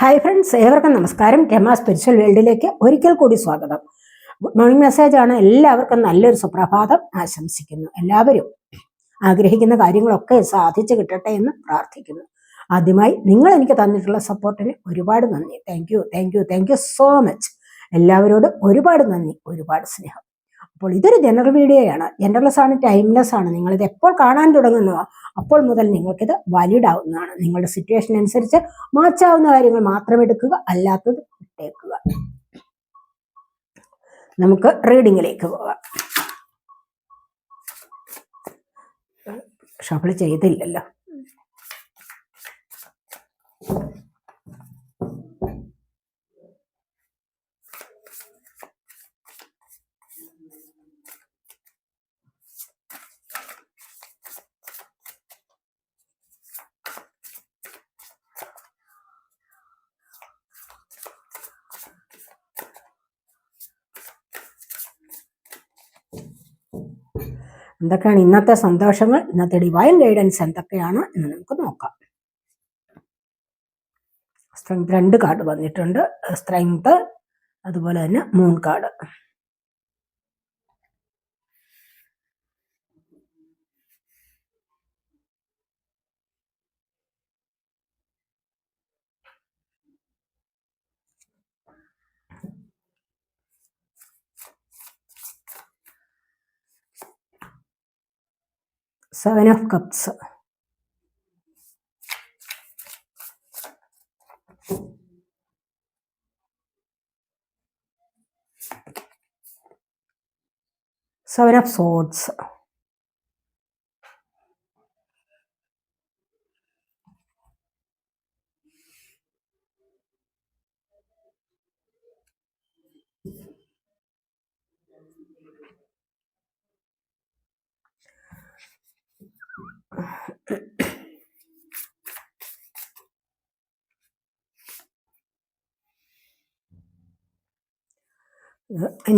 Hi friends, ഏവർക്കും നമസ്കാരം. Rama spiritual വേൾഡിലേക്ക് ഒരിക്കൽ കൂടി സ്വാഗതം. ഗുഡ് മോർണിംഗ് മെസ്സേജാണ്. എല്ലാവർക്കും നല്ലൊരു സുപ്രഭാതം ആശംസിക്കുന്നു. എല്ലാവരും ആഗ്രഹിക്കുന്ന കാര്യങ്ങളൊക്കെ സാധിച്ചു കിട്ടട്ടെ എന്ന് പ്രാർത്ഥിക്കുന്നു. ആദ്യമായി നിങ്ങൾ എനിക്ക് തന്നിട്ടുള്ള സപ്പോർട്ടിന് ഒരുപാട് നന്ദി. Thank you so much. എല്ലാവരോടും ഒരുപാട് നന്ദി, ഒരുപാട് സ്നേഹം. അപ്പോൾ ഇതൊരു ജനറൽ വീഡിയോയാണ്. ജനറൽലെസ് ആണ്, ടൈംലെസ് ആണ്. നിങ്ങളിത് എപ്പോൾ കാണാൻ തുടങ്ങുന്നോ അപ്പോൾ മുതൽ നിങ്ങൾക്കിത് വാലിഡ് ആവുന്നതാണ്. നിങ്ങളുടെ സിറ്റുവേഷൻ അനുസരിച്ച് മാറ്റാവുന്ന കാര്യങ്ങൾ മാത്രം എടുക്കുക, അല്ലാത്തത് ഇട്ടേക്കുക. നമുക്ക് റീഡിങ്ങിലേക്ക് പോകാം. ഷഫിൾ ചെയ്തില്ലല്ലോ. എന്തൊക്കെയാണ് ഇന്നത്തെ സന്തോഷങ്ങൾ, ഇന്നത്തെ ഡിവൈൻ ഗൈഡൻസ് എന്തൊക്കെയാണ് എന്ന് നമുക്ക് നോക്കാം. സ്ട്രെങ്ത് 2 കാർഡ് വന്നിട്ടുണ്ട്. സ്ട്രെങ്ത്, അതുപോലെ തന്നെ moon card. Seven of Cups. Seven of Swords.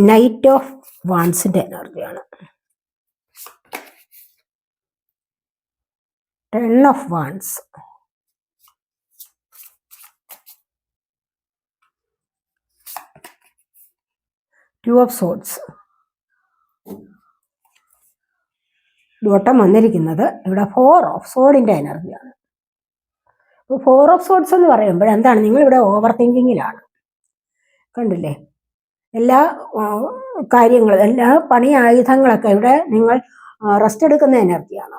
Knight of വാൺസിന്റെ എനർജിയാണ്. 10 of wands. Two of swords. Bottom വന്നിരിക്കുന്നത് ഇവിടെ 4 ഓഫ് സോഡിന്റെ എനർജിയാണ്. അപ്പോൾ 4 ഓഫ് സോഡ്സ് എന്ന് പറയുമ്പോൾ എന്താണ്, നിങ്ങളിവിടെ ഓവർ തിങ്കിങ്ങിലാണ്. കണ്ടില്ലേ, എല്ലാ കാര്യങ്ങളും, എല്ലാ പണി ആയുധങ്ങളൊക്കെ ഇവിടെ നിങ്ങൾ റെസ്റ്റ് എടുക്കുന്ന എനർജിയാണ്.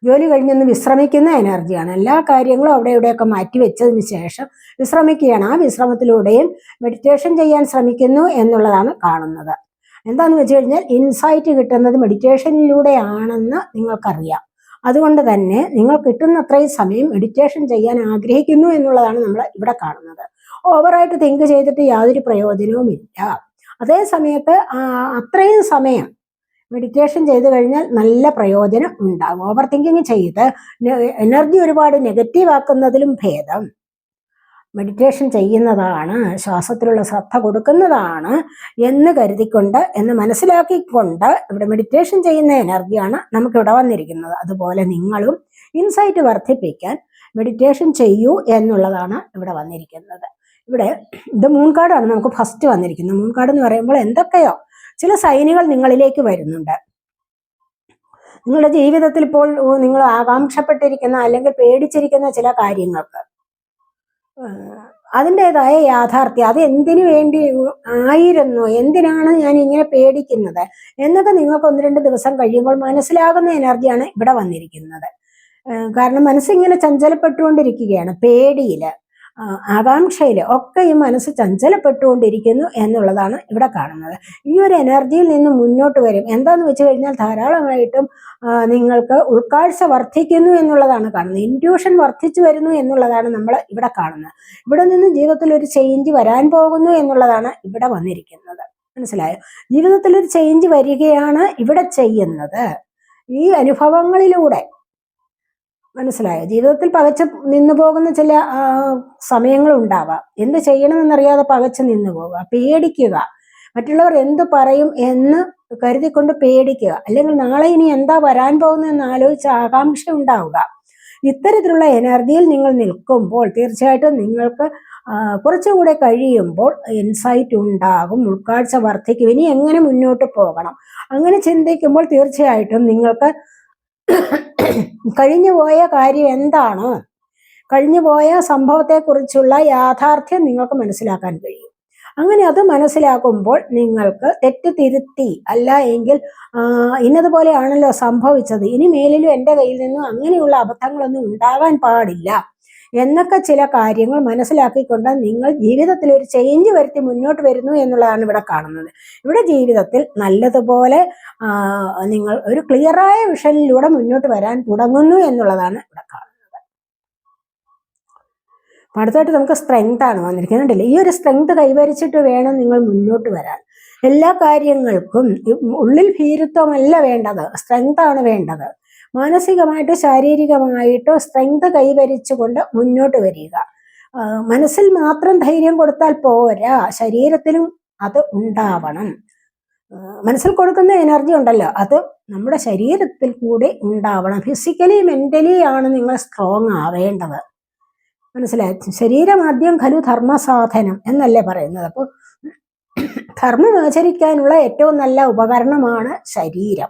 ജോലി കഴിഞ്ഞൊന്ന് വിശ്രമിക്കുന്ന എനർജിയാണ്. എല്ലാ കാര്യങ്ങളും അവിടെ ഇവിടെയൊക്കെ മാറ്റി വെച്ചതിന് ശേഷം വിശ്രമിക്കുകയാണ്. ആ വിശ്രമത്തിലൂടെയും മെഡിറ്റേഷൻ ചെയ്യാൻ ശ്രമിക്കുന്നു എന്നുള്ളതാണ് കാണുന്നത്. എന്താന്ന് വെച്ച് കഴിഞ്ഞാൽ ഇൻസൈറ്റ് കിട്ടുന്നത് മെഡിറ്റേഷനിലൂടെയാണെന്ന് നിങ്ങൾക്കറിയാം. അതുകൊണ്ട് തന്നെ നിങ്ങൾ കിട്ടുന്നത്രയും സമയം മെഡിറ്റേഷൻ ചെയ്യാൻ ആഗ്രഹിക്കുന്നു എന്നുള്ളതാണ് നമ്മൾ ഇവിടെ കാണുന്നത്. ഓവറായിട്ട് തിങ്ക് ചെയ്തിട്ട് യാതൊരു പ്രയോജനവുമില്ല. അതേ സമയത്ത് അത്രയും സമയം മെഡിറ്റേഷൻ ചെയ്ത് കഴിഞ്ഞാൽ നല്ല പ്രയോജനം ഉണ്ടാകും. ഓവർ തിങ്കിങ് ചെയ്ത് എനർജി ഒരുപാട് നെഗറ്റീവ് ആക്കുന്നതിലും ഭേദം മെഡിറ്റേഷൻ ചെയ്യുന്നതാണ്, ശ്വാസത്തിലുള്ള ശ്രദ്ധ കൊടുക്കുന്നതാണ് എന്ന് കരുതിക്കൊണ്ട്, എന്ന് മനസ്സിലാക്കിക്കൊണ്ട് ഇവിടെ മെഡിറ്റേഷൻ ചെയ്യുന്ന എനർജിയാണ് നമുക്കിവിടെ വന്നിരിക്കുന്നത്. അതുപോലെ നിങ്ങളും ഇൻസൈറ്റ് വർദ്ധിപ്പിക്കാൻ മെഡിറ്റേഷൻ ചെയ്യൂ എന്നുള്ളതാണ് ഇവിടെ വന്നിരിക്കുന്നത്. ഇവിടെ ഇത് മൂൺ കാർഡാണ് നമുക്ക് ഫസ്റ്റ് വന്നിരിക്കുന്നത്. മൂൺ കാർഡ് എന്ന് പറയുമ്പോൾ എന്തൊക്കെയോ ചില സൈനുകൾ നിങ്ങളിലേക്ക് വരുന്നുണ്ട്. നിങ്ങളുടെ ജീവിതത്തിൽ ഇപ്പോൾ നിങ്ങൾ ആകാംക്ഷപ്പെട്ടിരിക്കുന്ന അല്ലെങ്കിൽ പേടിച്ചിരിക്കുന്ന ചില കാര്യങ്ങൾക്ക് അതിൻ്റെതായ യാഥാർത്ഥ്യം, അത് എന്തിനു വേണ്ടി ആയിരുന്നു, എന്തിനാണ് ഞാൻ ഇങ്ങനെ പേടിക്കുന്നത് എന്നൊക്കെ നിങ്ങൾക്ക് 1-2 ദിവസം കഴിയുമ്പോൾ മനസ്സിലാകുന്ന എനർജിയാണ് ഇവിടെ വന്നിരിക്കുന്നത്. കാരണം മനസ്സിങ്ങനെ ചഞ്ചലപ്പെട്ടുകൊണ്ടിരിക്കുകയാണ്. പേടിയില്, ആകാംക്ഷയില് ഒക്കെ ഈ മനസ്സ് ചഞ്ചലപ്പെട്ടുകൊണ്ടിരിക്കുന്നു എന്നുള്ളതാണ് ഇവിടെ കാണുന്നത്. ഈ ഒരു എനർജിയിൽ നിന്ന് മുന്നോട്ട് വരും. എന്താന്ന് വെച്ച് കഴിഞ്ഞാൽ ധാരാളമായിട്ടും നിങ്ങൾക്ക് ഉൾക്കാഴ്ച വർദ്ധിക്കുന്നു എന്നുള്ളതാണ് കാണുന്നത്. ഇൻറ്റ്യൂഷൻ വർദ്ധിച്ചു വരുന്നു എന്നുള്ളതാണ് നമ്മൾ ഇവിടെ കാണുന്നത്. ഇവിടെ നിന്ന് ജീവിതത്തിൽ ഒരു ചേഞ്ച് വരാൻ പോകുന്നു എന്നുള്ളതാണ് ഇവിടെ വന്നിരിക്കുന്നത്. മനസ്സിലായോ? ജീവിതത്തിൽ ഒരു ചേഞ്ച് വരികയാണ് ഇവിടെ ചെയ്യുന്നത് ഈ അനുഭവങ്ങളിലൂടെ. മനസ്സിലായോ? ജീവിതത്തിൽ പകച്ച് നിന്നു പോകുന്ന ചില സമയങ്ങൾ ഉണ്ടാവാം. എന്ത് ചെയ്യണമെന്നറിയാതെ പകച്ച് നിന്നു പോവുക, പേടിക്കുക, മറ്റുള്ളവർ എന്ത് പറയും എന്ന് കരുതിക്കൊണ്ട് പേടിക്കുക, അല്ലെങ്കിൽ നാളെ ഇനി എന്താ വരാൻ പോകുന്നതെന്ന് ആലോചിച്ച് ആകാംക്ഷ ഉണ്ടാവുക. ഇത്തരത്തിലുള്ള എനർജിയിൽ നിങ്ങൾ നിൽക്കുമ്പോൾ തീർച്ചയായിട്ടും നിങ്ങൾക്ക് കുറച്ചുകൂടെ കഴിയുമ്പോൾ ഇൻസൈറ്റ് ഉണ്ടാകും, ഉൾക്കാഴ്ച വർദ്ധിക്കും, ഇനി എങ്ങനെ മുന്നോട്ട് പോകണം. അങ്ങനെ ചിന്തിക്കുമ്പോൾ തീർച്ചയായിട്ടും നിങ്ങൾക്ക് കഴിഞ്ഞുപോയ കാര്യം എന്താണോ, കഴിഞ്ഞുപോയ സംഭവത്തെക്കുറിച്ചുള്ള യാഥാർത്ഥ്യം നിങ്ങൾക്ക് മനസ്സിലാക്കാൻ കഴിയും. അങ്ങനെ അത് മനസ്സിലാക്കുമ്പോൾ നിങ്ങൾക്ക് തെറ്റ് തിരുത്തി, അല്ല എങ്കിൽ ഇന്നതുപോലെയാണല്ലോ സംഭവിച്ചത്, ഇനി മേലിലും എൻ്റെ കയ്യിൽ നിന്നും അങ്ങനെയുള്ള അബദ്ധങ്ങളൊന്നും ഉണ്ടാകാൻ പാടില്ല എന്നൊക്കെ ചില കാര്യങ്ങൾ മനസ്സിലാക്കിക്കൊണ്ട് നിങ്ങൾ ജീവിതത്തിൽ ഒരു ചേഞ്ച് വരുത്തി മുന്നോട്ട് വരുന്നു എന്നുള്ളതാണ് ഇവിടെ കാണുന്നത്. ഇവിടെ ജീവിതത്തിൽ നല്ലതുപോലെ നിങ്ങൾ ഒരു ക്ലിയറായ വിഷനിലൂടെ മുന്നോട്ട് വരാൻ തുടങ്ങുന്നു എന്നുള്ളതാണ് ഇവിടെ കാണുന്നത്. അടുത്തായിട്ട് നമുക്ക് സ്ട്രെങ്ത് ആണ് വന്നിരിക്കുന്നുണ്ടല്ലേ. ഈ ഒരു സ്ട്രെങ്ത് കൈവരിച്ചിട്ട് വേണം നിങ്ങൾ മുന്നോട്ട് വരാൻ. എല്ലാ കാര്യങ്ങൾക്കും ഉള്ളിൽ ഭീരുത്വമല്ല വേണ്ടത്, സ്ട്രെങ്ത് ആണ് വേണ്ടത്. മാനസികമായിട്ട് ശാരീരികമായിട്ട് സ്ട്രെങ്ത് കൈവരിച്ചുകൊണ്ട് മുന്നോട്ട് വരിക. മനസ്സിൽ മാത്രം ധൈര്യം കൊടുത്താൽ പോരാ, ശരീരത്തിലും അത് ഉണ്ടാവണം. മനസ്സിൽ കൊടുക്കുന്ന എനർജി ഉണ്ടല്ലോ, അത് നമ്മുടെ ശരീരത്തിൽ കൂടെ ഉണ്ടാവണം. ഫിസിക്കലി മെന്റലി ആണ് നിങ്ങൾ സ്ട്രോങ് ആവേണ്ടത്. മനസ്സിലായി? ശരീരം ആദ്യം ഖലു ധർമ്മസാധനം എന്നല്ലേ പറയുന്നത്. അപ്പോൾ ധർമ്മം ആചരിക്കാനുള്ള ഏറ്റവും നല്ല ഉപകരണമാണ് ശരീരം.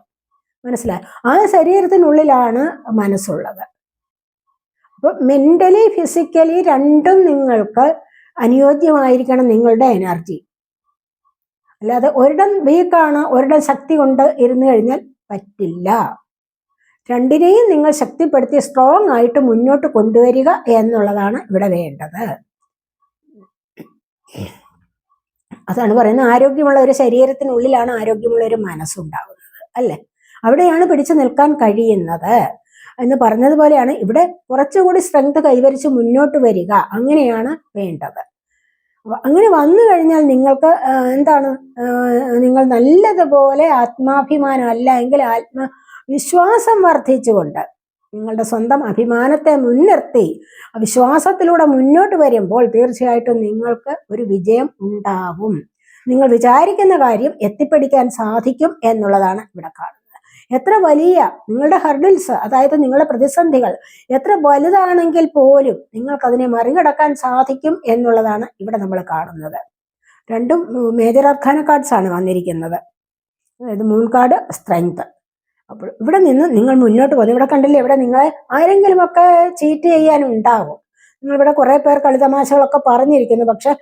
മനസ്സിലായി? ആ ശരീരത്തിനുള്ളിലാണ് മനസ്സുള്ളത്. അപ്പൊ മെന്റലി ഫിസിക്കലി രണ്ടും നിങ്ങൾക്ക് അനുയോജ്യമായിരിക്കണം നിങ്ങളുടെ എനർജി. അല്ലാതെ ഒരിടം വീക്കാണ്, ഒരിടം ശക്തി കൊണ്ട് ഇരുന്നു കഴിഞ്ഞാൽ പറ്റില്ല. രണ്ടിനെയും നിങ്ങൾ ശക്തിപ്പെടുത്തി സ്ട്രോങ് ആയിട്ട് മുന്നോട്ട് കൊണ്ടുവരിക എന്നുള്ളതാണ് ഇവിടെ വേണ്ടത്. അതാണ് പറയുന്നത്, ആരോഗ്യമുള്ള ഒരു ശരീരത്തിനുള്ളിലാണ് ആരോഗ്യമുള്ള ഒരു മനസ്സുണ്ടാവുന്നത്, അല്ലേ? അവിടെയാണ് പിടിച്ചു നിൽക്കാൻ കഴിയുന്നത് എന്ന് പറഞ്ഞതുപോലെയാണ് ഇവിടെ കുറച്ചുകൂടി സ്ട്രെങ്ത് കൈവരിച്ച് മുന്നോട്ട് വരിക, അങ്ങനെയാണ് വേണ്ടത്. അങ്ങനെ വന്നു കഴിഞ്ഞാൽ നിങ്ങൾക്ക് എന്താണ്, നിങ്ങൾ നല്ലതുപോലെ ആത്മാഭിമാനം അല്ല എങ്കിൽ ആത്മവിശ്വാസം വർദ്ധിച്ചുകൊണ്ട് നിങ്ങളുടെ സ്വന്തം അഭിമാനത്തെ മുൻനിർത്തി വിശ്വാസത്തിലൂടെ മുന്നോട്ട് വരുമ്പോൾ തീർച്ചയായിട്ടും നിങ്ങൾക്ക് ഒരു വിജയം ഉണ്ടാവും. നിങ്ങൾ വിചാരിക്കുന്ന കാര്യം എത്തിപ്പിടിക്കാൻ സാധിക്കും എന്നുള്ളതാണ് ഇവിടെ കാണുന്നത്. എത്ര വലിയ നിങ്ങളുടെ ഹർഡിൽസ്, അതായത് നിങ്ങളുടെ പ്രതിസന്ധികൾ എത്ര വലുതാണെങ്കിൽ പോലും നിങ്ങൾക്കതിനെ മറികടക്കാൻ സാധിക്കും എന്നുള്ളതാണ് ഇവിടെ നമ്മൾ കാണുന്നത്. രണ്ടും മേജർ അർക്കാന കാർഡ്സ് ആണ് വന്നിരിക്കുന്നത്. അതായത് മൂൺ കാർഡ്, സ്ട്രെങ്ത്. അപ്പോൾ ഇവിടെ നിന്ന് നിങ്ങൾ മുന്നോട്ട് പോകുന്നു. ഇവിടെ കണ്ടില്ലേ, ഇവിടെ നിങ്ങളെ ആരെങ്കിലുമൊക്കെ ചീറ്റ് ചെയ്യാനുണ്ടാവും. നിങ്ങളിവിടെ കുറേ പേർ കളിതമാശകളൊക്കെ പറഞ്ഞിരിക്കുന്നു, പക്ഷെ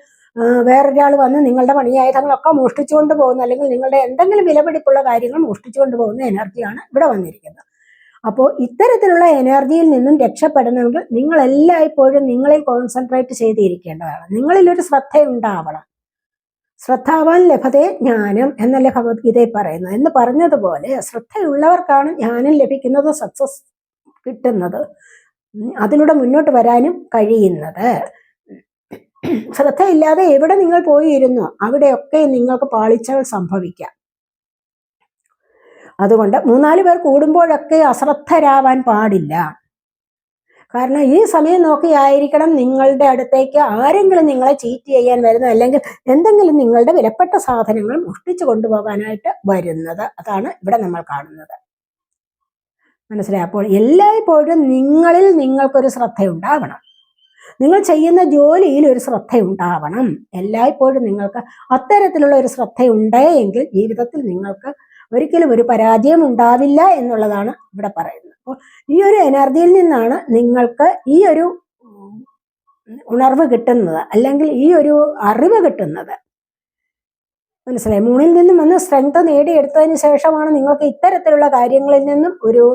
വേറൊരാൾ വന്ന് നിങ്ങളുടെ പണിയായുധങ്ങളൊക്കെ മോഷ്ടിച്ചുകൊണ്ട് പോകുന്നു, അല്ലെങ്കിൽ നിങ്ങളുടെ എന്തെങ്കിലും വിലപിടിപ്പുള്ള കാര്യങ്ങൾ മോഷ്ടിച്ചുകൊണ്ട് പോകുന്ന എനർജിയാണ് ഇവിടെ വന്നിരിക്കുന്നത്. അപ്പോൾ ഇത്തരത്തിലുള്ള എനർജിയിൽ നിന്നും രക്ഷപ്പെടണമെങ്കിൽ നിങ്ങൾ എല്ലായ്പ്പോഴും നിങ്ങളിൽ കോൺസെൻട്രേറ്റ് ചെയ്തിരിക്കേണ്ടതാണ്. നിങ്ങളിലൊരു ശ്രദ്ധ ഉണ്ടാവണം. ശ്രദ്ധാവാൻ ലഭതേ ജ്ഞാനം എന്നല്ലേ ഭഗവത്ഗീതയിൽ പറയുന്നത്. എന്ന് പറഞ്ഞതുപോലെ ശ്രദ്ധയുള്ളവർക്കാണ് ജ്ഞാനം ലഭിക്കുന്നത്, സക്സസ് കിട്ടുന്നത്, അതിലൂടെ മുന്നോട്ട് വരാനും കഴിയുന്നത്. ശ്രദ്ധയില്ലാതെ എവിടെ നിങ്ങൾ പോയിരുന്നു അവിടെയൊക്കെ നിങ്ങൾക്ക് പാളിച്ചകൾ സംഭവിക്കാം. അതുകൊണ്ട് 3-4 പേർ കൂടുമ്പോഴൊക്കെ അശ്രദ്ധരാവാൻ പാടില്ല. കാരണം ഈ സമയം നോക്കിയായിരിക്കണം നിങ്ങളുടെ അടുത്തേക്ക് ആരെങ്കിലും നിങ്ങളെ ചീറ്റ് ചെയ്യാൻ വരുന്നത്, അല്ലെങ്കിൽ എന്തെങ്കിലും നിങ്ങളുടെ വിലപ്പെട്ട സാധനങ്ങൾ മോഷ്ടിച്ചു കൊണ്ടുപോകാനായിട്ട് വരുന്നത്. അതാണ് ഇവിടെ നമ്മൾ കാണുന്നത്. മനസ്സിലായി? അപ്പോൾ എല്ലായ്പ്പോഴും നിങ്ങളിൽ നിങ്ങൾക്കൊരു ശ്രദ്ധയുണ്ടാവണം. നിങ്ങൾ ചെയ്യുന്ന ജോലിയിൽ ഒരു ശ്രദ്ധയുണ്ടാവണം. എല്ലായ്പ്പോഴും നിങ്ങൾക്ക് അത്തരത്തിലുള്ള ഒരു ശ്രദ്ധയുണ്ടെങ്കിൽ ജീവിതത്തിൽ നിങ്ങൾക്ക് ഒരിക്കലും ഒരു പരാജയം ഉണ്ടാവില്ല എന്നുള്ളതാണ് ഇവിടെ പറയുന്നത്. അപ്പോൾ ഈ ഒരു എനർജിയിൽ നിന്നാണ് നിങ്ങൾക്ക് ഈ ഒരു ഉണർവ് കിട്ടുന്നത്, അല്ലെങ്കിൽ ഈ ഒരു അറിവ് കിട്ടുന്നത്. മനസ്സിലായി? മൂണിൽ നിന്നും വന്ന് സ്ട്രെങ്ത് നേടിയെടുത്തതിന് ശേഷമാണ് നിങ്ങൾക്ക് ഇത്തരത്തിലുള്ള കാര്യങ്ങളിൽ നിന്നും ഒരു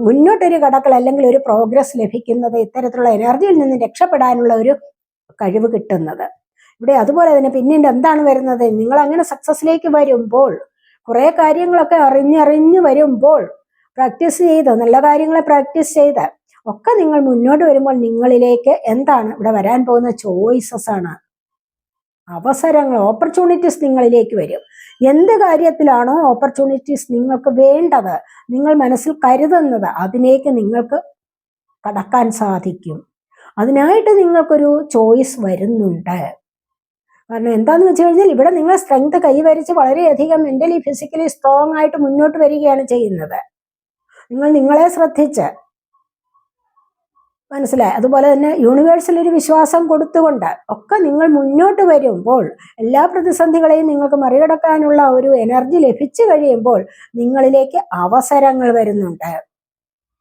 മുന്നോട്ടൊരു കടക്കൽ അല്ലെങ്കിൽ ഒരു പ്രോഗ്രസ് ലഭിക്കുന്നത്. ഇത്തരത്തിലുള്ള എനർജിയിൽ നിന്നും രക്ഷപ്പെടാനുള്ള ഒരു കഴിവ് കിട്ടുന്നത്. ഇവിടെ അതുപോലെ തന്നെ പിന്നീട് എന്താണ് വരുന്നത്, നിങ്ങൾ അങ്ങനെ സക്സസ്സിലേക്ക് വരുമ്പോൾ, കുറെ കാര്യങ്ങളൊക്കെ അറിഞ്ഞറിഞ്ഞ് വരുമ്പോൾ, പ്രാക്ടീസ് ചെയ്ത് നല്ല കാര്യങ്ങളെ പ്രാക്ടീസ് ചെയ്ത് ഒക്കെ നിങ്ങൾ മുന്നോട്ട് വരുമ്പോൾ നിങ്ങളിലേക്ക് എന്താണ് ഇവിടെ വരാൻ പോകുന്ന ചോയ്സസ് ആണ്, അവസരങ്ങൾ, ഓപ്പർച്യൂണിറ്റീസ് നിങ്ങളിലേക്ക് വരും. എന്ത് കാര്യത്തിലാണോ ഓപ്പർച്യൂണിറ്റീസ് നിങ്ങൾക്ക് വേണ്ടത്, നിങ്ങൾ മനസ്സിൽ കരുതുന്നത്, അതിലേക്ക് നിങ്ങൾക്ക് കടക്കാൻ സാധിക്കും. അതിനായിട്ട് നിങ്ങൾക്കൊരു ചോയ്സ് വരുന്നുണ്ട്. കാരണം എന്താണെന്ന് വെച്ച് കഴിഞ്ഞാൽ ഇവിടെ നിങ്ങൾ സ്ട്രെങ്ത് കൈവരിച്ച് വളരെയധികം മെന്റലി ഫിസിക്കലി സ്ട്രോങ് ആയിട്ട് മുന്നോട്ട് വരികയാണ് ചെയ്യുന്നത്. നിങ്ങൾ നിങ്ങളെ ശ്രദ്ധിച്ച് മനസ്സിലായി. അതുപോലെ തന്നെ യൂണിവേഴ്സിൽ ഒരു വിശ്വാസം കൊടുത്തുകൊണ്ട് ഒക്കെ നിങ്ങൾ മുന്നോട്ട് വരുമ്പോൾ എല്ലാ പ്രതിസന്ധികളെയും നിങ്ങൾക്ക് മറികടക്കാനുള്ള ഒരു എനർജി ലഭിച്ചു കഴിയുമ്പോൾ നിങ്ങളിലേക്ക് അവസരങ്ങൾ വരുന്നുണ്ട്.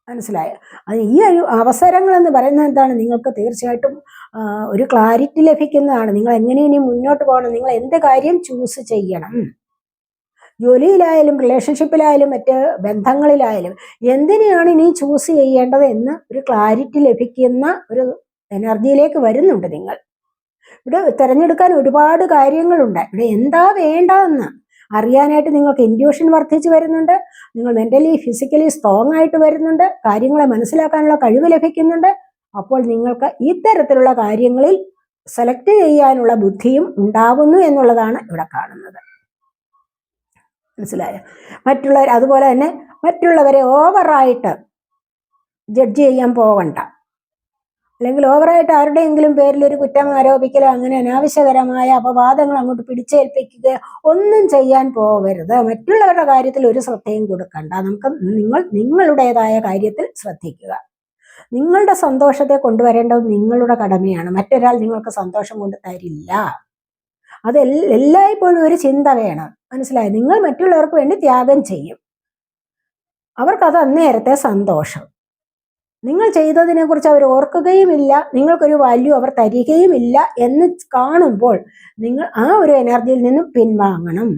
മനസ്സിലായോ? അത് ഈ ഒരു അവസരങ്ങൾ എന്ന് പറയുന്നത് എന്താണ്? നിങ്ങൾക്ക് തീർച്ചയായിട്ടും ഒരു ക്ലാരിറ്റി ലഭിക്കുന്നതാണ്. നിങ്ങൾ എങ്ങനെ ഇനി മുന്നോട്ട് പോകണം, നിങ്ങൾ എന്ത് കാര്യം ചൂസ് ചെയ്യണം, ജോലിയിലായാലും റിലേഷൻഷിപ്പിലായാലും മറ്റ് ബന്ധങ്ങളിലായാലും എന്തിനെയാണ് ഇനി ചൂസ് ചെയ്യേണ്ടത് എന്ന് ഒരു ക്ലാരിറ്റി ലഭിക്കുന്ന ഒരു എനർജിയിലേക്ക് വരുന്നുണ്ട് നിങ്ങൾ. ഇവിടെ തിരഞ്ഞെടുക്കാൻ ഒരുപാട് കാര്യങ്ങളുണ്ട്. ഇവിടെ എന്താ വേണ്ടതെന്ന് അറിയാനായിട്ട് നിങ്ങൾക്ക് ഇൻറ്റ്യൂഷൻ വർദ്ധിച്ചു വരുന്നുണ്ട്. നിങ്ങൾ മെന്റലി ഫിസിക്കലി സ്ട്രോങ് ആയിട്ട് വരുന്നുണ്ട്. കാര്യങ്ങളെ മനസ്സിലാക്കാനുള്ള കഴിവ് ലഭിക്കുന്നുണ്ട്. അപ്പോൾ നിങ്ങൾക്ക് ഇത്തരത്തിലുള്ള കാര്യങ്ങളിൽ സെലക്ട് ചെയ്യാനുള്ള ബുദ്ധിയും ഉണ്ടാകുന്നു എന്നുള്ളതാണ് ഇവിടെ കാണുന്നത്. മനസ്സിലായോ? അതുപോലെ തന്നെ മറ്റുള്ളവരെ ഓവറായിട്ട് ജഡ്ജ് ചെയ്യാൻ പോകണ്ട, അല്ലെങ്കിൽ ഓവറായിട്ട് ആരുടെയെങ്കിലും പേരിൽ ഒരു കുറ്റം ആരോപിക്കലോ അങ്ങനെ അനാവശ്യകരമായ അപവാദങ്ങൾ അങ്ങോട്ട് പിടിച്ചേൽപ്പിക്കുക ഒന്നും ചെയ്യാൻ പോകരുത്. മറ്റുള്ളവരുടെ കാര്യത്തിൽ ഒരു ശ്രദ്ധയും കൊടുക്കണ്ട. നിങ്ങളുടേതായ കാര്യത്തിൽ ശ്രദ്ധിക്കുക. നിങ്ങളുടെ സന്തോഷത്തെ കൊണ്ടുവരേണ്ടത് നിങ്ങളുടെ കടമയാണ്. മറ്റൊരാൾ നിങ്ങൾക്ക് സന്തോഷം കൊണ്ട് തരില്ല. അത് എല്ലായ്പ്പോഴും ഒരു ചിന്ത വേണം. മനസ്സിലായി? നിങ്ങൾ മറ്റുള്ളവർക്ക് വേണ്ടി ത്യാഗം ചെയ്യും. അവർക്കത് അന്നേരത്തെ സന്തോഷം. നിങ്ങൾ ചെയ്തതിനെ കുറിച്ച് അവർ ഓർക്കുകയുമില്ല, നിങ്ങൾക്കൊരു വാല്യൂ അവർ തരികയുമില്ല എന്ന് കാണുമ്പോൾ നിങ്ങൾ ആ ഒരു എനർജിയിൽ നിന്നും പിൻവാങ്ങണം.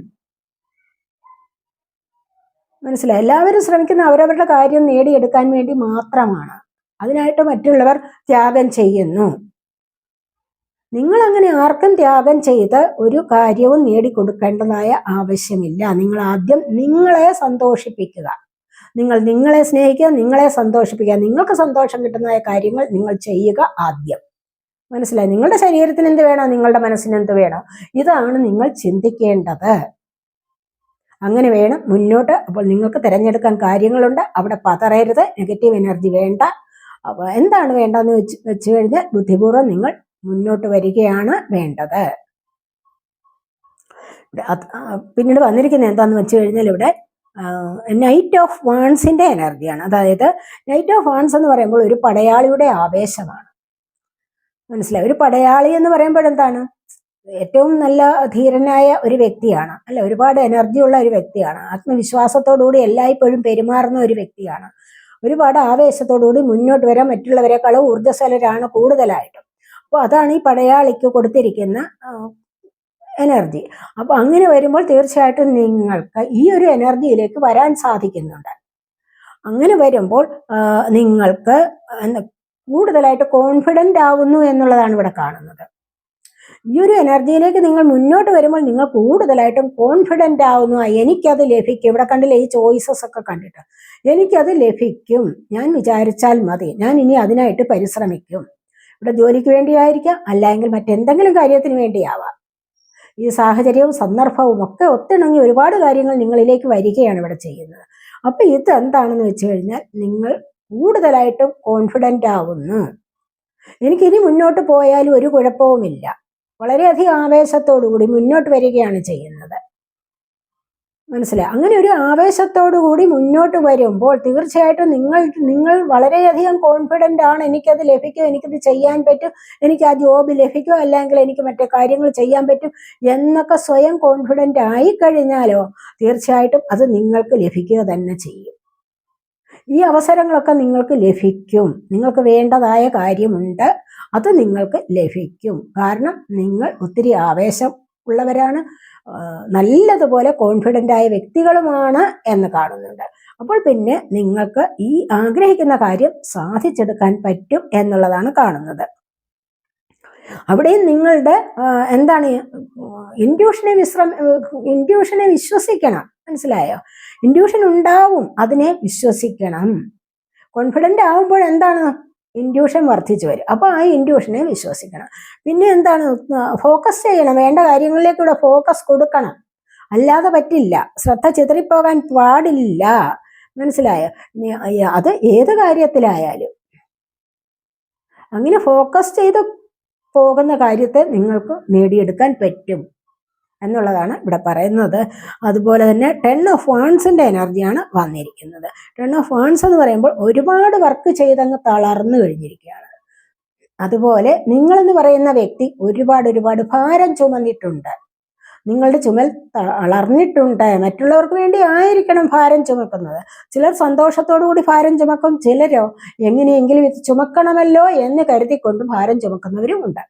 മനസ്സിലായി? എല്ലാവരും ശ്രമിക്കുന്ന അവരവരുടെ കാര്യം നേടിയെടുക്കാൻ വേണ്ടി മാത്രമാണ്. അതിനായിട്ട് മറ്റുള്ളവർ ത്യാഗം ചെയ്യുന്നു. നിങ്ങൾ അങ്ങനെ ആർക്കും ത്യാഗം ചെയ്ത് ഒരു കാര്യവും നേടിക്കൊടുക്കേണ്ടതായ ആവശ്യമില്ല. നിങ്ങൾ ആദ്യം നിങ്ങളെ സന്തോഷിപ്പിക്കുക. നിങ്ങളെ സ്നേഹിക്കുക, നിങ്ങളെ സന്തോഷിപ്പിക്കുക. നിങ്ങൾക്ക് സന്തോഷം കിട്ടുന്ന കാര്യങ്ങൾ നിങ്ങൾ ചെയ്യുക ആദ്യം. മനസ്സിലായി? നിങ്ങളുടെ ശരീരത്തിന് എന്ത് വേണം, നിങ്ങളുടെ മനസ്സിന് എന്ത് വേണം, ഇതാണ് നിങ്ങൾ ചിന്തിക്കേണ്ടത്. അങ്ങനെ വേണം മുന്നോട്ട്. അപ്പോൾ നിങ്ങൾക്ക് തിരഞ്ഞെടുക്കാൻ കാര്യങ്ങളുണ്ട്. അവിടെ പതറരുത്, നെഗറ്റീവ് എനർജി വേണ്ട. അപ്പോൾ എന്താണ് വേണ്ടതെന്ന് വെച്ച് കഴിഞ്ഞാൽ ബുദ്ധിപൂർവ്വം നിങ്ങൾ മുന്നോട്ട് വരികയാണ് വേണ്ടത്. പിന്നീട് വന്നിരിക്കുന്നത് എന്താണെന്ന് വെച്ച് കഴിഞ്ഞാൽ ഇവിടെ നൈറ്റ് ഓഫ് വാൺസിന്റെ എനർജിയാണ്. അതായത് നൈറ്റ് ഓഫ് വാൺസ് എന്ന് പറയുമ്പോൾ ഒരു പടയാളിയുടെ ആവേശമാണ്. മനസ്സിലായി? ഒരു പടയാളി എന്ന് പറയുമ്പോൾ എന്താണ്? ഏറ്റവും നല്ല ധീരനായ ഒരു വ്യക്തിയാണ്, അല്ല, ഒരുപാട് എനർജി ഉള്ള ഒരു വ്യക്തിയാണ്, ആത്മവിശ്വാസത്തോടുകൂടി എല്ലായ്പ്പോഴും പെരുമാറുന്ന ഒരു വ്യക്തിയാണ്, ഒരുപാട് ആവേശത്തോടുകൂടി മുന്നോട്ട് വരാൻ മറ്റുള്ളവരെക്കാളും ഊർജ്ജസ്വലരാണ് കൂടുതലായിട്ടും. അപ്പോൾ അതാണ് ഈ പടയാളിക്ക് കൊടുത്തിരിക്കുന്ന എനർജി. അപ്പോൾ അങ്ങനെ വരുമ്പോൾ തീർച്ചയായിട്ടും നിങ്ങൾക്ക് ഈ ഒരു എനർജിയിലേക്ക് വരാൻ സാധിക്കുന്നുണ്ട്. അങ്ങനെ വരുമ്പോൾ നിങ്ങൾക്ക് കൂടുതലായിട്ട് കോൺഫിഡൻ്റ് ആവുന്നു എന്നുള്ളതാണ് ഇവിടെ കാണുന്നത്. ഈ ഒരു എനർജിയിലേക്ക് നിങ്ങൾ മുന്നോട്ട് വരുമ്പോൾ നിങ്ങൾ കൂടുതലായിട്ടും കോൺഫിഡൻ്റ് ആവുന്നു. എനിക്കത് ലഭിക്കും. ഇവിടെ കണ്ടില്ലേ ഈ ചോയ്സസ് ഒക്കെ കണ്ടിട്ട്, എനിക്കത് ലഭിക്കും, ഞാൻ വിചാരിച്ചാൽ മതി, ഞാൻ ഇനി അതിനായിട്ട് പരിശ്രമിക്കും. ഇവിടെ ജോലിക്ക് വേണ്ടിയായിരിക്കാം, അല്ലെങ്കിൽ മറ്റെന്തെങ്കിലും കാര്യത്തിന് വേണ്ടിയാവാം. ഈ സാഹചര്യവും സന്ദർഭവും ഒക്കെ ഒത്തിണങ്ങി ഒരുപാട് കാര്യങ്ങൾ നിങ്ങളിലേക്ക് വരികയാണ് ഇവിടെ ചെയ്യുന്നത്. അപ്പൊ ഇത് എന്താണെന്ന് വെച്ച് കഴിഞ്ഞാൽ നിങ്ങൾ കൂടുതലായിട്ടും കോൺഫിഡൻ്റ് ആവുന്നു. എനിക്കിനി മുന്നോട്ട് പോയാലും ഒരു കുഴപ്പവുമില്ല, വളരെയധികം ആവേശത്തോടു കൂടി മുന്നോട്ട് വരികയാണ് ചെയ്യുന്നത്. മനസ്സിലായി? അങ്ങനെ ഒരു ആവേശത്തോടു കൂടി മുന്നോട്ട് വരുമ്പോൾ തീർച്ചയായിട്ടും നിങ്ങൾ വളരെയധികം കോൺഫിഡൻ്റ് ആണ്. എനിക്കത് ലഭിക്കും, എനിക്കത് ചെയ്യാൻ പറ്റും, എനിക്ക് ആ ജോബ് ലഭിക്കും, അല്ലെങ്കിൽ എനിക്ക് മറ്റേ കാര്യങ്ങൾ ചെയ്യാൻ പറ്റും എന്നൊക്കെ സ്വയം കോൺഫിഡൻ്റ് ആയി കഴിഞ്ഞാലോ തീർച്ചയായിട്ടും അത് നിങ്ങൾക്ക് ലഭിക്കുക തന്നെ ചെയ്യും. ഈ അവസരങ്ങളൊക്കെ നിങ്ങൾക്ക് ലഭിക്കും. നിങ്ങൾക്ക് വേണ്ടതായ കാര്യമുണ്ട്, അത് നിങ്ങൾക്ക് ലഭിക്കും. കാരണം നിങ്ങൾ ഒത്തിരി ആവേശം ഉള്ളവരാണ്, നല്ലതുപോലെ കോൺഫിഡൻ്റ് ആയ വ്യക്തികളുമാണ് എന്ന് കാണുന്നുണ്ട്. അപ്പോൾ പിന്നെ നിങ്ങൾക്ക് ഈ ആഗ്രഹിക്കുന്ന കാര്യം സാധിച്ചെടുക്കാൻ പറ്റും എന്നുള്ളതാണ് കാണുന്നത്. അവിടെയും നിങ്ങളുടെ എന്താണ് ഇൻറ്റ്യൂഷനെ വിശ്വസിക്കണം. മനസ്സിലായോ? ഇൻറ്റ്യൂഷൻ ഉണ്ടാവും, അതിനെ വിശ്വസിക്കണം. കോൺഫിഡൻ്റ് ആവുമ്പോൾ എന്താണ്? ഇൻറ്റ്യൂഷൻ വർദ്ധിച്ചു വരും. അപ്പോൾ ആ ഇൻറ്റ്യൂഷനെ വിശ്വസിക്കണം. പിന്നെ എന്താണ്? ഫോക്കസ് ചെയ്യണം, വേണ്ട കാര്യങ്ങളിലേക്കൂടെ ഫോക്കസ് കൊടുക്കണം, അല്ലാതെ പറ്റില്ല. ശ്രദ്ധ ചിതറിപ്പോകാൻ പാടില്ല. മനസ്സിലായോ? അത് ഏത് കാര്യത്തിലായാലും അങ്ങനെ ഫോക്കസ് ചെയ്ത് പോകുന്ന കാര്യത്തെ നിങ്ങൾക്ക് നേടിയെടുക്കാൻ പറ്റും. എന്നുള്ളതാണ് ഇവിടെ പറയുന്നത്. അതുപോലെ തന്നെ 10 ഓഫ് വാൺസിൻ്റെ എനർജിയാണ് വന്നിരിക്കുന്നത്. 10 ഓഫ് വാൺസ് എന്ന് പറയുമ്പോൾ ഒരുപാട് വർക്ക് ചെയ്തങ്ങ് തളർന്നു കഴിഞ്ഞിരിക്കുകയാണ്. അതുപോലെ നിങ്ങളെന്ന് പറയുന്ന വ്യക്തി ഒരുപാട് ഭാരം ചുമന്നിട്ടുണ്ട്. നിങ്ങളുടെ ചുമൽ തളർന്നിട്ടുണ്ട്. മറ്റുള്ളവർക്ക് വേണ്ടി ആയിരിക്കണം ഭാരം ചുമക്കുന്നത്. ചിലർ സന്തോഷത്തോടു കൂടി ഭാരം ചുമക്കും, ചിലരോ എങ്ങനെയെങ്കിലും ഇത് ചുമക്കണമല്ലോ എന്ന് കരുതിക്കൊണ്ട് ഭാരം ചുമക്കുന്നവരും ഉണ്ട്.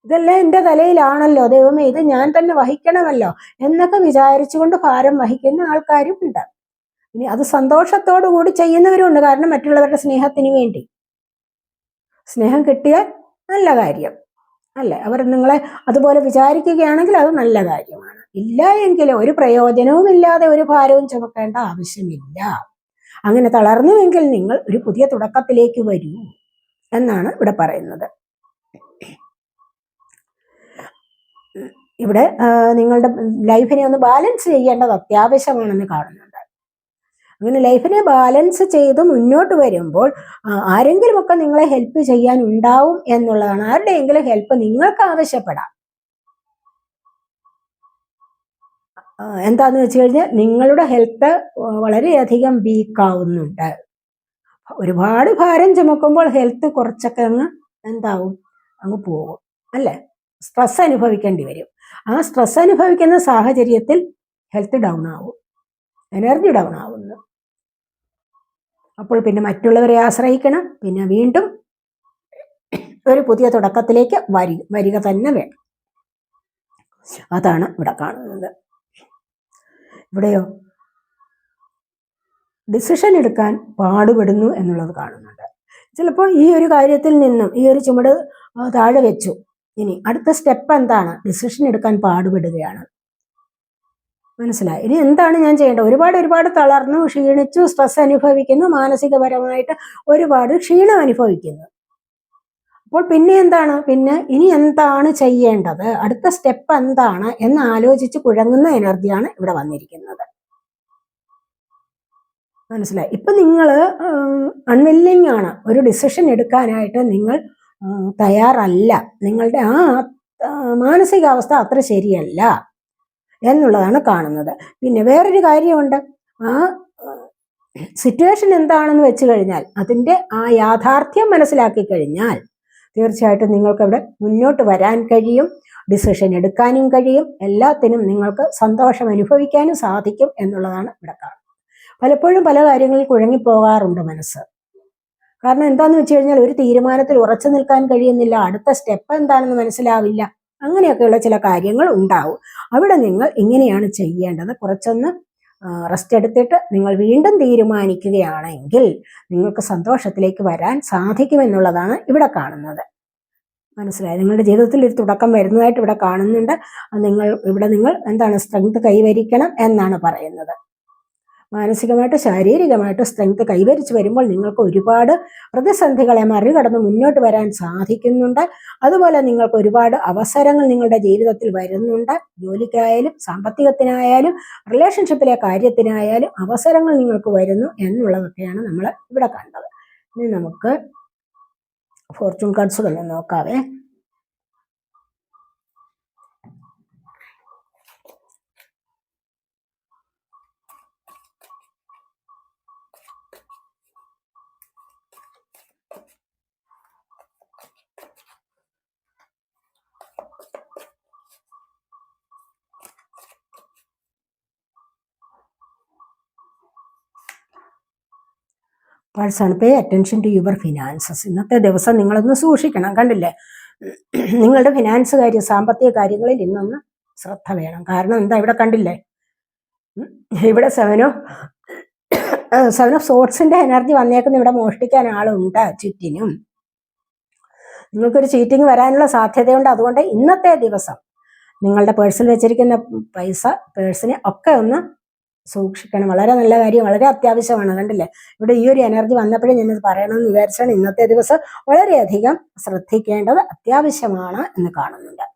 ഇതെല്ലാം എൻ്റെ തലയിലാണല്ലോ, ദൈവമേ ഇത് ഞാൻ തന്നെ വഹിക്കണമല്ലോ എന്നൊക്കെ വിചാരിച്ചുകൊണ്ട് ഭാരം വഹിക്കുന്ന ആൾക്കാരും ഉണ്ട്. ഇനി അത് സന്തോഷത്തോടു കൂടി ചെയ്യുന്നവരും ഉണ്ട്. കാരണം മറ്റുള്ളവരുടെ സ്നേഹത്തിന് വേണ്ടി. സ്നേഹം കിട്ടിയാൽ നല്ല കാര്യം അല്ലേ? അവർ നിങ്ങളെ അതുപോലെ വിചാരിക്കുകയാണെങ്കിൽ അത് നല്ല കാര്യമാണ്. ഇല്ല എങ്കിൽ ഒരു പ്രയോജനവും ഇല്ലാതെ ഒരു ഭാരവും ചുമക്കേണ്ട ആവശ്യമില്ല. അങ്ങനെ തളർന്നുവെങ്കിൽ നിങ്ങൾ ഒരു പുതിയ തുടക്കത്തിലേക്ക് വരൂ എന്നാണ് ഇവിടെ പറയുന്നത്. ഇവിടെ നിങ്ങളുടെ ലൈഫിനെ ഒന്ന് ബാലൻസ് ചെയ്യേണ്ടത് അത്യാവശ്യമാണെന്ന് കാണുന്നുണ്ട്. അങ്ങനെ ലൈഫിനെ ബാലൻസ് ചെയ്ത് മുന്നോട്ട് വരുമ്പോൾ ആരെങ്കിലുമൊക്കെ നിങ്ങളെ ഹെൽപ്പ് ചെയ്യാൻ ഉണ്ടാവും എന്നുള്ളതാണ്. ആരുടെയെങ്കിലും ഹെൽപ്പ് നിങ്ങൾക്ക് ആവശ്യപ്പെടാം. എന്താന്ന് വെച്ച് കഴിഞ്ഞാൽ നിങ്ങളുടെ ഹെൽത്ത് വളരെയധികം വീക്കാവുന്നുണ്ട്. ഒരുപാട് ഭാരം ചുമക്കുമ്പോൾ ഹെൽത്ത് കുറച്ചൊക്കെ അങ്ങ് പോകും അല്ലേ? സ്ട്രെസ് അനുഭവിക്കേണ്ടി വരും. ആ സ്ട്രെസ് അനുഭവിക്കുന്ന സാഹചര്യത്തിൽ ഹെൽത്ത് ഡൗൺ ആവും, എനർജി ഡൗൺ ആവുന്നു. അപ്പോൾ പിന്നെ മറ്റുള്ളവരെ ആശ്രയിക്കണം. പിന്നെ വീണ്ടും ഒരു പുതിയ തുടക്കത്തിലേക്ക് വരിക തന്നെ വേണം. അതാണ് ഇവിടെ കാണുന്നത്. ഇവിടെയോ ഡിസിഷൻ എടുക്കാൻ പാടുപെടുന്നു എന്നുള്ളത് കാണുന്നുണ്ട്. ചിലപ്പോൾ ഈ ഒരു കാര്യത്തിൽ നിന്നും ഈ ഒരു ചുമട് താഴെ വെച്ചു, ഇനി അടുത്ത സ്റ്റെപ്പ് എന്താണ്? ഡിസിഷൻ എടുക്കാൻ പാടുപെടുകയാണ്. മനസ്സിലായി? ഇനി എന്താണ് ഞാൻ ചെയ്യേണ്ടത്? ഒരുപാട് തളർന്നു, ക്ഷീണിച്ചു, സ്ട്രെസ് അനുഭവിക്കുന്നു, മാനസികപരമായിട്ട് ഒരുപാട് ക്ഷീണം അനുഭവിക്കുന്നു. അപ്പോൾ പിന്നെ എന്താണ്? പിന്നെ ഇനി എന്താണ് ചെയ്യേണ്ടത്, അടുത്ത സ്റ്റെപ്പ് എന്താണ് എന്ന് ആലോചിച്ച് കുഴങ്ങുന്ന എനർജിയാണ് ഇവിടെ വന്നിരിക്കുന്നത്. മനസ്സിലായി? ഇപ്പൊ നിങ്ങൾ അൺവില്ലിങ് ആണ്, ഒരു ഡിസിഷൻ എടുക്കാനായിട്ട് നിങ്ങൾ തയ്യാറല്ല. നിങ്ങളുടെ ആ മാനസികാവസ്ഥ അത്ര ശരിയല്ല എന്നുള്ളതാണ് കാണുന്നത്. പിന്നെ വേറൊരു കാര്യമുണ്ട്. ആ സിറ്റുവേഷൻ എന്താണെന്ന് വെച്ച് കഴിഞ്ഞാൽ അതിൻ്റെ ആ യാഥാർത്ഥ്യം മനസ്സിലാക്കി കഴിഞ്ഞാൽ തീർച്ചയായിട്ടും നിങ്ങൾക്ക് അവിടെ മുന്നോട്ട് വരാൻ കഴിയും, ഡിസിഷൻ എടുക്കാനും കഴിയും, എല്ലാത്തിനും നിങ്ങൾക്ക് സന്തോഷം അനുഭവിക്കാനും സാധിക്കും എന്നുള്ളതാണ് ഇവിടെ കാണുന്നത്. പലപ്പോഴും പല കാര്യങ്ങളിൽ കുഴങ്ങിപ്പോകാറുണ്ട് മനസ്സ്. കാരണം എന്താണെന്ന് വെച്ച് കഴിഞ്ഞാൽ ഒരു തീരുമാനത്തിൽ ഉറച്ചു നിൽക്കാൻ കഴിയുന്നില്ല, അടുത്ത സ്റ്റെപ്പ് എന്താണെന്ന് മനസ്സിലാവില്ല, അങ്ങനെയൊക്കെയുള്ള ചില കാര്യങ്ങൾ ഉണ്ടാവും. അവിടെ നിങ്ങൾ ഇങ്ങനെയാണ് ചെയ്യേണ്ടത്. കുറച്ചൊന്ന് റെസ്റ്റ് എടുത്തിട്ട് നിങ്ങൾ വീണ്ടും തീരുമാനിക്കുകയാണെങ്കിൽ നിങ്ങൾക്ക് സന്തോഷത്തിലേക്ക് വരാൻ സാധിക്കുമെന്നുള്ളതാണ് ഇവിടെ കാണുന്നത്. മനസ്സിലായി? നിങ്ങളുടെ ജീവിതത്തിൽ ഒരു തുടക്കം വരുന്നതായിട്ട് ഇവിടെ കാണുന്നുണ്ട്. നിങ്ങൾ എന്താണ് സ്ട്രെങ്ത് കൈവരിക്കണം എന്നാണ് പറയുന്നത്. മാനസികമായിട്ട് ശാരീരികമായിട്ട് സ്ട്രെങ്ത് കൈവരിച്ച് വരുമ്പോൾ നിങ്ങൾക്ക് ഒരുപാട് പ്രതിസന്ധികളെ മറികടന്ന് മുന്നോട്ട് വരാൻ സാധിക്കുന്നുണ്ട്. അതുപോലെ നിങ്ങൾക്ക് ഒരുപാട് അവസരങ്ങൾ നിങ്ങളുടെ ജീവിതത്തിൽ വരുന്നുണ്ട്. ജോലിക്കായാലും സാമ്പത്തികത്തിനായാലും റിലേഷൻഷിപ്പിലെ കാര്യത്തിനായാലും അവസരങ്ങൾ നിങ്ങൾക്ക് വരുന്നു എന്നുള്ളതൊക്കെയാണ് നമ്മൾ ഇവിടെ കണ്ടത്. ഇനി നമുക്ക് ഫോർച്യൂൺ കാർഡ്സ് തന്നെ നോക്കാവേ. Person pay attention to your finances. ഇന്നത്തെ ദിവസം നിങ്ങളൊന്ന് സൂക്ഷിക്കണം. കണ്ടില്ലേ, നിങ്ങളുടെ ഫിനാൻസ് കാര്യം, സാമ്പത്തിക കാര്യങ്ങളിൽ ഇന്നൊന്ന് ശ്രദ്ധ വേണം. കാരണം എന്താ ഇവിടെ കണ്ടില്ലേ, ഇവിടെ സെവൻ ഓഫ് സോർട്സിന്റെ എനർജി വന്നേക്കുന്ന. ഇവിടെ മോഷ്ടിക്കാൻ ആളുണ്ട് ചുറ്റിനും. നിങ്ങൾക്കൊരു ചീറ്റിംഗ് വരാനുള്ള സാധ്യതയുണ്ട്. അതുകൊണ്ട് ഇന്നത്തെ ദിവസം നിങ്ങളുടെ പേഴ്സിൽ വെച്ചിരിക്കുന്ന പൈസ, പേഴ്സിനെ ഒക്കെ ഒന്ന് സൂക്ഷിക്കണം. വളരെ നല്ല കാര്യം, വളരെ അത്യാവശ്യമാണ്. കണ്ടില്ലേ, ഇവിടെ ഈ ഒരു എനർജി വന്നപ്പോഴേ ഞാനത് പറയണമെന്ന് വിചാരിച്ചാണ്. ഇന്നത്തെ ദിവസം വളരെയധികം ശ്രദ്ധിക്കേണ്ടത് അത്യാവശ്യമാണ് എന്ന് കാണുന്നുണ്ട്.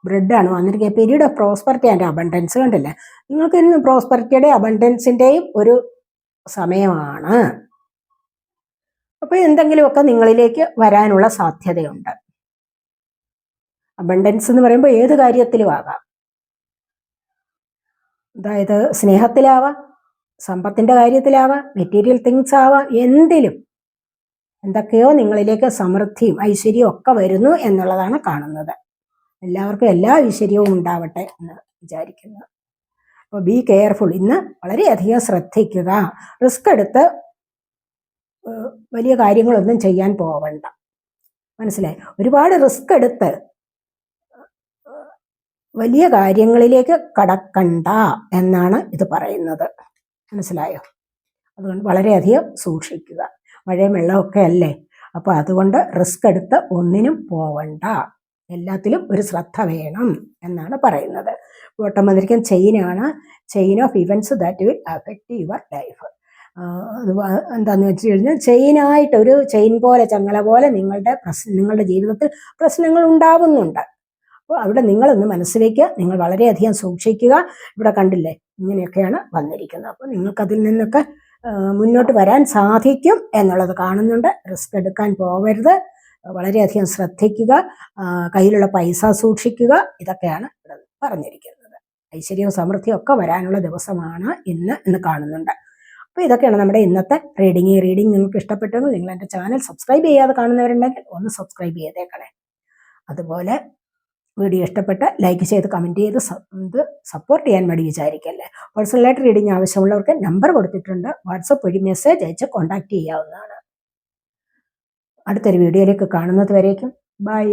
ബ്രെഡാണ് വന്നിരിക്കുക. Period of prosperity and abundance. കണ്ടില്ലേ, നിങ്ങൾക്ക് ഇന്ന് പ്രോസ്പെറിറ്റിയുടെ അബണ്ടൻസിൻ്റെയും ഒരു സമയമാണ്. അപ്പോൾ എന്തെങ്കിലുമൊക്കെ നിങ്ങളിലേക്ക് വരാനുള്ള സാധ്യതയുണ്ട്. അബണ്ടൻസ് എന്ന് പറയുമ്പോൾ ഏത് കാര്യത്തിലും ആകാം. അതായത് സ്നേഹത്തിലാവാം, സമ്പത്തിന്റെ കാര്യത്തിലാവാം, മെറ്റീരിയൽ തിങ്സ് ആവാം, എന്തൊക്കെയോ നിങ്ങളിലേക്ക് സമൃദ്ധിയും ഐശ്വര്യവും ഒക്കെ വരുന്നു എന്നുള്ളതാണ് കാണുന്നത്. എല്ലാവർക്കും എല്ലാ ഐശ്വര്യവും ഉണ്ടാവട്ടെ എന്ന് വിചാരിക്കുന്നു. അപ്പോൾ ബി കെയർഫുൾ. ഇന്ന് വളരെയധികം ശ്രദ്ധിക്കുക. റിസ്ക് എടുത്ത് വലിയ കാര്യങ്ങളൊന്നും ചെയ്യാൻ പോവണ്ട. മനസ്സിലായി? ഒരുപാട് റിസ്ക് എടുത്ത് വലിയ കാര്യങ്ങളിലേക്ക് കടക്കണ്ട എന്നാണ് ഇത് പറയുന്നത്. മനസ്സിലായോ? അതുകൊണ്ട് വളരെയധികം സൂക്ഷിക്കുക. മഴയും വെള്ളമൊക്കെ അല്ലേ, അപ്പോൾ അതുകൊണ്ട് റിസ്ക് എടുത്ത് ഒന്നിനും പോവണ്ട. എല്ലാത്തിലും ഒരു ശ്രദ്ധ വേണം എന്നാണ് പറയുന്നത്. ഓട്ടം വന്നിരിക്കുന്ന ചെയിനാണ്. Chain of events that will affect your life. അത് എന്താണെന്ന് വെച്ച് കഴിഞ്ഞാൽ ചെയിനായിട്ട്, ഒരു ചെയിൻ പോലെ, ചങ്ങല പോലെ നിങ്ങളുടെ ജീവിതത്തിൽ പ്രശ്നങ്ങൾ ഉണ്ടാവുന്നുണ്ട്. അപ്പോൾ അവിടെ നിങ്ങളൊന്ന് മനസ്സ് വയ്ക്കുക, നിങ്ങൾ വളരെയധികം സൂക്ഷിക്കുക. ഇവിടെ കണ്ടില്ലേ, ഇങ്ങനെയൊക്കെയാണ് വന്നിരിക്കുന്നത്. അപ്പോൾ നിങ്ങൾക്കതിൽ നിന്നൊക്കെ മുന്നോട്ട് വരാൻ സാധിക്കും എന്നുള്ളത് കാണുന്നുണ്ട്. റിസ്ക് എടുക്കാൻ പോകരുത്, വളരെയധികം ശ്രദ്ധിക്കുക, കയ്യിലുള്ള പൈസ സൂക്ഷിക്കുക. ഇതൊക്കെയാണ് ഇവിടെ പറഞ്ഞിരിക്കുന്നത്. ഐശ്വര്യവും സമൃദ്ധിയും ഒക്കെ വരാനുള്ള ദിവസമാണ് ഇന്ന് കാണുന്നുണ്ട്. അപ്പോൾ ഇതൊക്കെയാണ് നമ്മുടെ ഇന്നത്തെ റീഡിങ്. ഈ റീഡിങ് നിങ്ങൾക്ക് ഇഷ്ടപ്പെട്ടെങ്കിൽ നിങ്ങൾ എൻ്റെ ചാനൽ സബ്സ്ക്രൈബ് ചെയ്യാതെ കാണുന്നവരുണ്ടെങ്കിൽ ഒന്ന് സബ്സ്ക്രൈബ് ചെയ്തേക്കണേ. അതുപോലെ വീഡിയോ ഇഷ്ടപ്പെട്ട് ലൈക്ക് ചെയ്ത് കമൻറ്റ് ചെയ്ത് സപ്പോർട്ട് ചെയ്യാൻ വേണ്ടി വിചാരിക്കല്ലേ. പേഴ്സണലായിട്ട് റീഡിങ് ആവശ്യമുള്ളവർക്ക് നമ്പർ കൊടുത്തിട്ടുണ്ട്. വാട്സപ്പ് വഴി മെസ്സേജ് അയച്ച് കോൺടാക്റ്റ് ചെയ്യാവുന്നതാണ്. അടുത്തൊരു വീഡിയോയിലേക്ക് കാണുന്നത് വരേക്കും ബൈ.